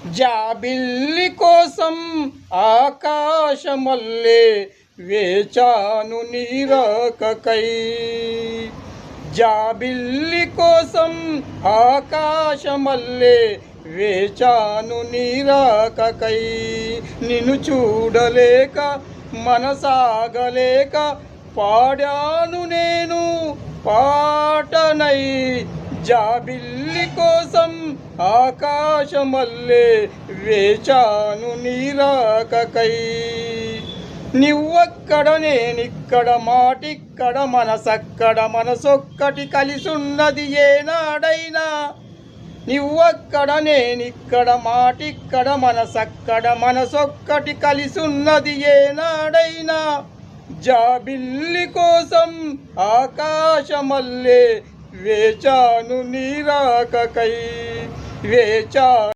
జాబిల్లి కోసం ఆకాశమల్లే వేచాను నీరాకకై. జాబిల్లి కోసం ఆకాశమల్లే వేచాను నీరాకకై. నిన్ను చూడలేక మనసాగలేక పాడాను నేను పాటనై. జాబిల్లి కోసం ఆకాశమల్లే వేచాను నీరాకకై. నువ్వక్కడ నేనిక్కడ మాటిక్కడ మనసక్కడ మనసొక్కటి కలిసున్నది ఏనాడైనా. నువ్వక్కడ నేనిక్కడ మాటిక్కడ మనసక్కడ మనసొక్కటి కలిసున్నది ఏనాడైనా. జాబిల్లి కోసం ఆకాశమల్లే వేచాను నీరాకకై వేచాను.